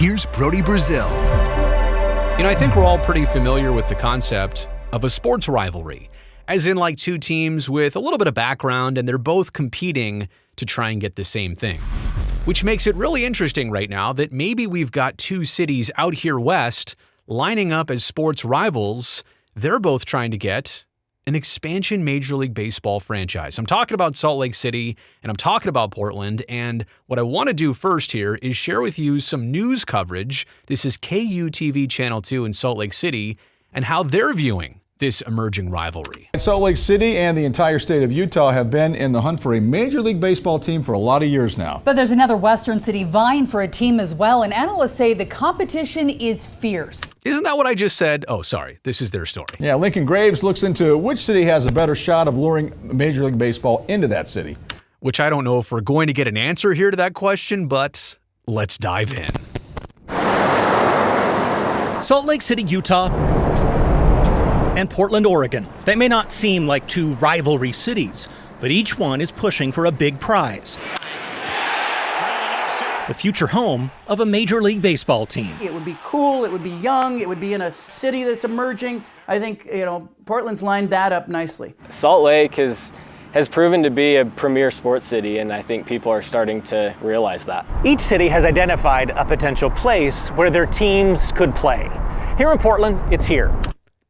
here's Brody Brazil. I think we're all pretty familiar with the concept of a sports rivalry, as in like two teams with a little bit of background and they're both competing to try and get the same thing. Which makes it really interesting right now that maybe we've got two cities out here west lining up as sports rivals. They're both trying to get an expansion Major League Baseball franchise. I'm talking about Salt Lake City and I'm talking about Portland. And what I want to do first here is share with you some news coverage. This is KUTV Channel 2 in Salt Lake City and how they're viewing this emerging rivalry. Salt Lake City and the entire state of Utah have been in the hunt for a Major League Baseball team for a lot of years now. But there's another Western city vying for a team as well, and analysts say the competition is fierce. Isn't that what I just said? Oh, sorry. This is their story. Yeah, Lincoln Graves looks into which city has a better shot of luring Major League Baseball into that city. Which I don't know if we're going to get an answer here to that question, but let's dive in. Salt Lake City, Utah, and Portland, Oregon. They may not seem like two rivalry cities, but each one is pushing for a big prize. The future home of a Major League Baseball team. It would be cool, it would be young, it would be in a city that's emerging. I think, Portland's lined that up nicely. Salt Lake has proven to be a premier sports city, and I think people are starting to realize that. Each city has identified a potential place where their teams could play. Here in Portland, it's here.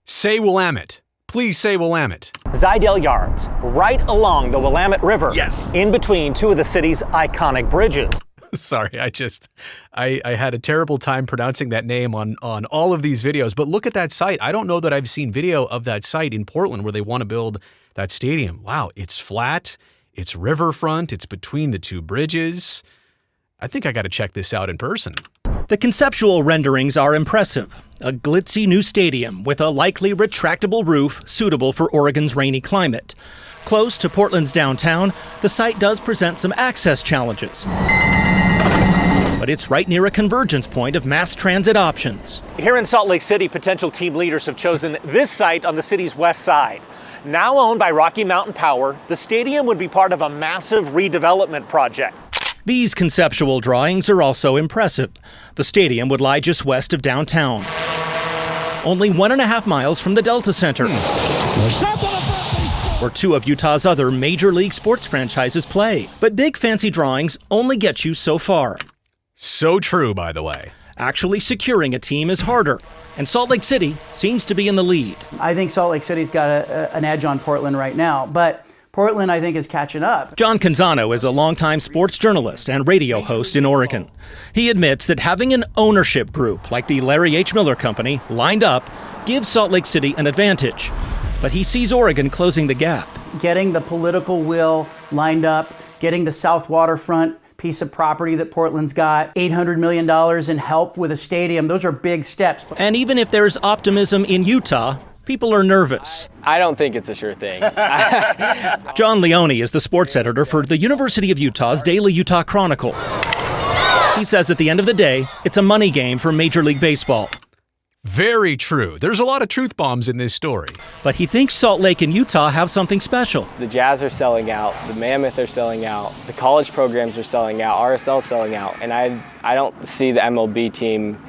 Say Willamette. Please say Willamette. Zidell Yards, right along the Willamette River. Yes. In between two of the city's iconic bridges. Sorry, I had a terrible time pronouncing that name on all of these videos, but look at that site. I don't know that I've seen video of that site in Portland where they want to build that stadium. Wow, it's flat, it's riverfront, it's between the two bridges. I think I got to check this out in person. The conceptual renderings are impressive. A glitzy new stadium with a likely retractable roof suitable for Oregon's rainy climate. Close to Portland's downtown, the site does present some access challenges. But it's right near a convergence point of mass transit options. Here in Salt Lake City, potential team leaders have chosen this site on the city's west side. Now owned by Rocky Mountain Power, the stadium would be part of a massive redevelopment project. These conceptual drawings are also impressive. The stadium would lie just west of downtown, only 1.5 miles from the Delta Center, where two of Utah's other major league sports franchises play. But big fancy drawings only get you so far. So true, by the way. Actually securing a team is harder, and Salt Lake City seems to be in the lead. I think Salt Lake City's got an edge on Portland right now, but Portland, I think, is catching up. John Canzano is a longtime sports journalist and radio host in Oregon. He admits that having an ownership group like the Larry H. Miller Company lined up gives Salt Lake City an advantage. But he sees Oregon closing the gap. Getting the political will lined up, getting the South Waterfront piece of property that Portland's got, $800 million in help with a stadium, those are big steps. And even if there's optimism in Utah, people are nervous. I don't think it's a sure thing. John Leone is the sports editor for the University of Utah's Daily Utah Chronicle. He says at the end of the day, it's a money game for Major League Baseball. Very true. There's a lot of truth bombs in this story. But he thinks Salt Lake and Utah have something special. The Jazz are selling out, the Mammoth are selling out, the college programs are selling out, RSL's selling out, and I don't see the MLB team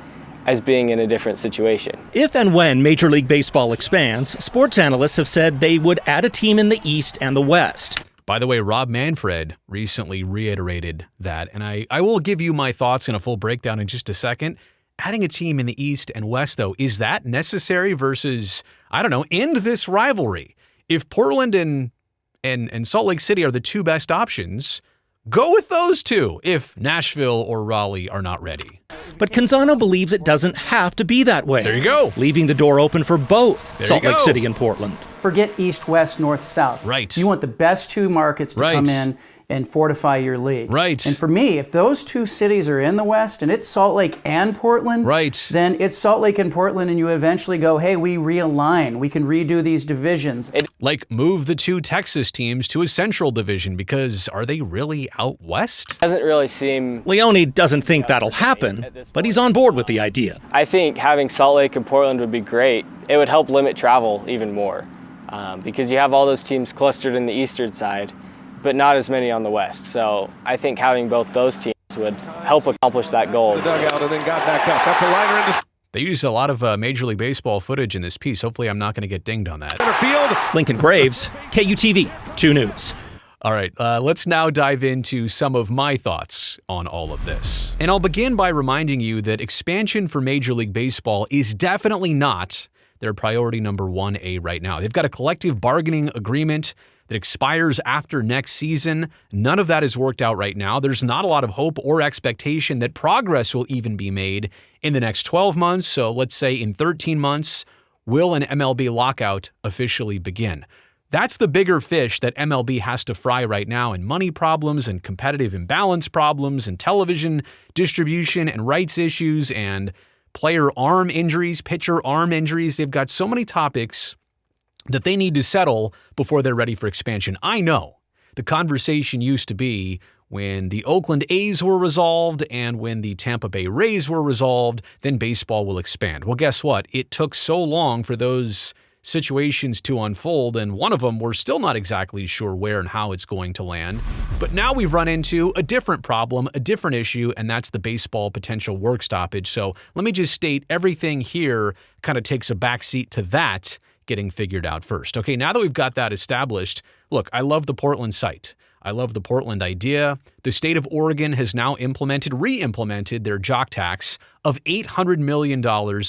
as being in a different situation. If and when Major League Baseball expands, sports analysts have said they would add a team in the East and the West. By the way, Rob Manfred recently reiterated that, and I will give you my thoughts in a full breakdown in just a second. Adding a team in the East and West, though, is that necessary versus, end this rivalry? If Portland and Salt Lake City are the two best options, go with those two if Nashville or Raleigh are not ready. But Canzano believes it doesn't have to be that way. There you go. Leaving the door open for both Salt Lake City and Portland. Forget east, west, north, south. Right. You want the best two markets to come in and fortify your league. Right. And for me, if those two cities are in the West and it's Salt Lake and Portland, then it's Salt Lake and Portland, and you eventually go, hey, we realign. We can redo these divisions. Like move the two Texas teams to a central division, because are they really out west? Doesn't really seem... Leone doesn't think that'll happen, but he's on board with the idea. I think having Salt Lake and Portland would be great. It would help limit travel even more, because you have all those teams clustered in the eastern side, but not as many on the west. So I think having both those teams would help accomplish that goal. Dugout and then got back up. That's a liner into They use a lot of Major League Baseball footage in this piece. Hopefully I'm not going to get dinged on that. center field. Lincoln Graves, KUTV 2 News. All right, let's now dive into some of my thoughts on all of this. And I'll begin by reminding you that expansion for Major League Baseball is definitely not their priority number 1A right now. They've got a collective bargaining agreement that expires after next season. None of that is worked out right now. There's not a lot of hope or expectation that progress will even be made in the next 12 months. So let's say in 13 months, will an MLB lockout officially begin? That's the bigger fish that MLB has to fry right now, and money problems and competitive imbalance problems and television distribution and rights issues and player arm injuries, pitcher arm injuries. They've got so many topics that they need to settle before they're ready for expansion. I know the conversation used to be when the Oakland A's were resolved and when the Tampa Bay Rays were resolved, then baseball will expand. Well, guess what? It took so long for those situations to unfold, and one of them we're still not exactly sure where and how it's going to land. But now we've run into a different problem, a different issue, and that's the baseball potential work stoppage. So let me just state everything here kind of takes a backseat to that getting figured out first. Okay, now that we've got that established, look, I love the Portland site. I love the Portland idea. The state of Oregon has now re-implemented their jock tax of $800 million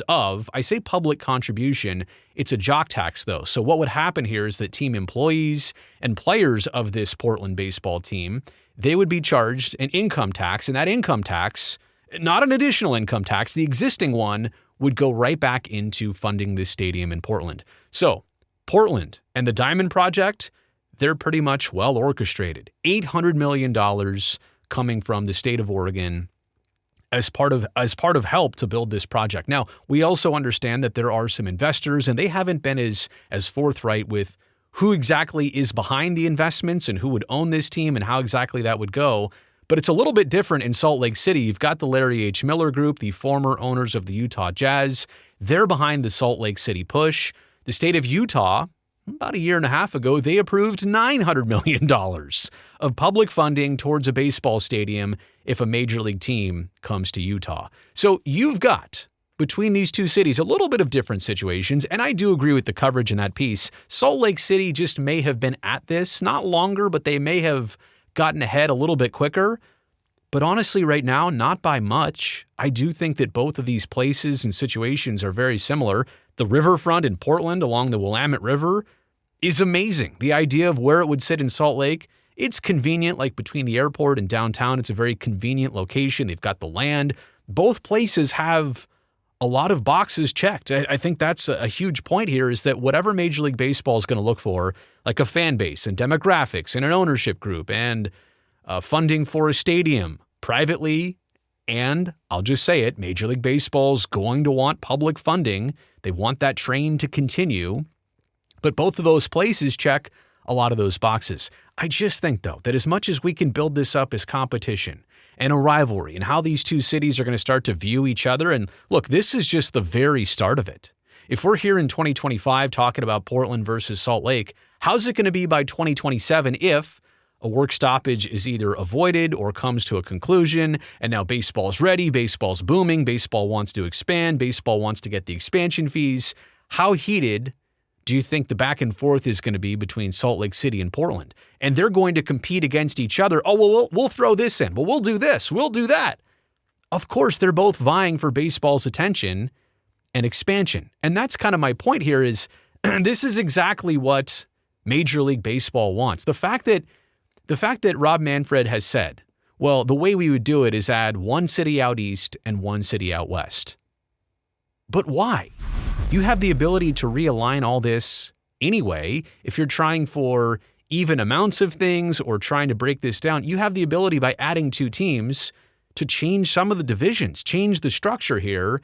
of, I say public contribution, it's a jock tax though. So what would happen here is that team employees and players of this Portland baseball team, they would be charged an income tax, and that income tax, not an additional income tax, the existing one would go right back into funding this stadium in Portland. So Portland and the Diamond Project, they're pretty much well orchestrated. $800 million coming from the state of Oregon as part of help to build this project. Now, we also understand that there are some investors, and they haven't been as forthright with who exactly is behind the investments and who would own this team and how exactly that would go. But it's a little bit different in Salt Lake City. You've got the Larry H. Miller Group, the former owners of the Utah Jazz. They're behind the Salt Lake City push. The state of Utah, about a year and a half ago, they approved $900 million of public funding towards a baseball stadium if a major league team comes to Utah. So you've got, between these two cities, a little bit of different situations, and I do agree with the coverage in that piece. Salt Lake City just may have been at this, not longer, but they may have gotten ahead a little bit quicker. But honestly, right now, not by much. I do think that both of these places and situations are very similar. The riverfront in Portland along the Willamette River is amazing. The idea of where it would sit in Salt Lake, it's convenient, like between the airport and downtown. It's a very convenient location. They've got the land. Both places have a lot of boxes checked. I think that's a huge point here, is that whatever Major League Baseball is going to look for, like a fan base and demographics and an ownership group and funding for a stadium privately, and I'll just say it, Major League Baseball's going to want public funding. They want that train to continue. But both of those places check a lot of those boxes. I just think, though, that as much as we can build this up as competition and a rivalry and how these two cities are going to start to view each other, and look, this is just the very start of it. If we're here in 2025 talking about Portland versus Salt Lake, how's it going to be by 2027 if a work stoppage is either avoided or comes to a conclusion, and now baseball's ready, baseball's booming, baseball wants to expand, baseball wants to get the expansion fees? How heated do you think the back and forth is going to be between Salt Lake City and Portland? And they're going to compete against each other. Oh, well, we'll throw this in. Well, we'll do this. We'll do that. Of course, they're both vying for baseball's attention and expansion. And that's kind of my point here is this is exactly what Major League Baseball wants. The fact that Rob Manfred has said, well, the way we would do it is add one city out east and one city out west. But why? You have the ability to realign all this anyway. If you're trying for even amounts of things or trying to break this down, you have the ability by adding two teams to change some of the divisions, change the structure here.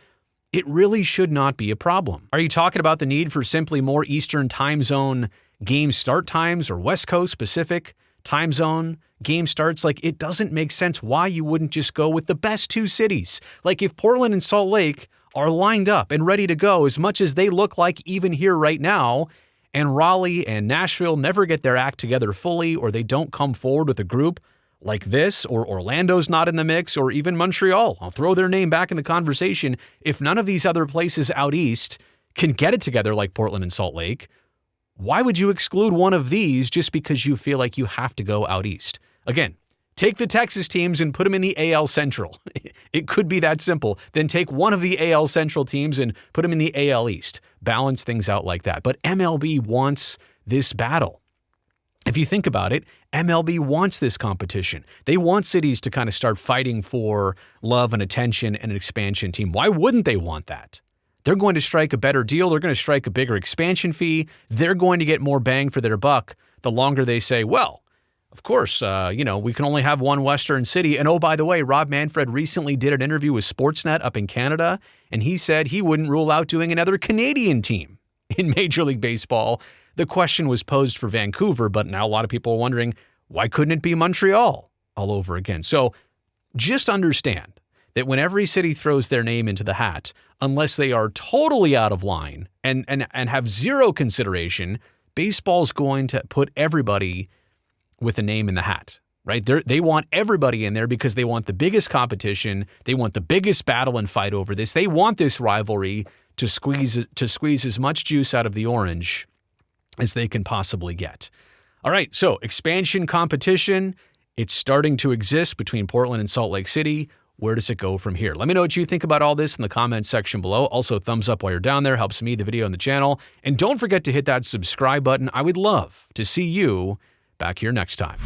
It really should not be a problem. Are you talking about the need for simply more Eastern time zone game start times or West Coast Pacific time zone game starts? Like, it doesn't make sense why you wouldn't just go with the best two cities. Like, if Portland and Salt Lake are lined up and ready to go as much as they look like even here right now, and Raleigh and Nashville never get their act together fully or they don't come forward with a group, like this, or Orlando's not in the mix, or even Montreal. I'll throw their name back in the conversation. If none of these other places out east can get it together like Portland and Salt Lake, why would you exclude one of these just because you feel like you have to go out east? Again, take the Texas teams and put them in the AL Central. It could be that simple. Then take one of the AL Central teams and put them in the AL East. Balance things out like that. But MLB wants this battle. If you think about it, MLB wants this competition. They want cities to kind of start fighting for love and attention and an expansion team. Why wouldn't they want that? They're going to strike a better deal. They're going to strike a bigger expansion fee. They're going to get more bang for their buck the longer they say, well, of course, we can only have one Western city. And oh, by the way, Rob Manfred recently did an interview with Sportsnet up in Canada, and he said he wouldn't rule out doing another Canadian team in Major League Baseball. The question was posed for Vancouver, but now a lot of people are wondering, why couldn't it be Montreal all over again? So just understand that when every city throws their name into the hat, unless they are totally out of line and have zero consideration, baseball's going to put everybody with a name in the hat, right? They want everybody in there because they want the biggest competition. They want the biggest battle and fight over this. They want this rivalry to squeeze as much juice out of the orange as they can possibly get. All right, so expansion competition, it's starting to exist between Portland and Salt Lake City. Where does it go from here? Let me know what you think about all this in the comments section below. Also, thumbs up while you're down there. Helps me, the video, and the channel. And don't forget to hit that subscribe button. I would love to see you back here next time.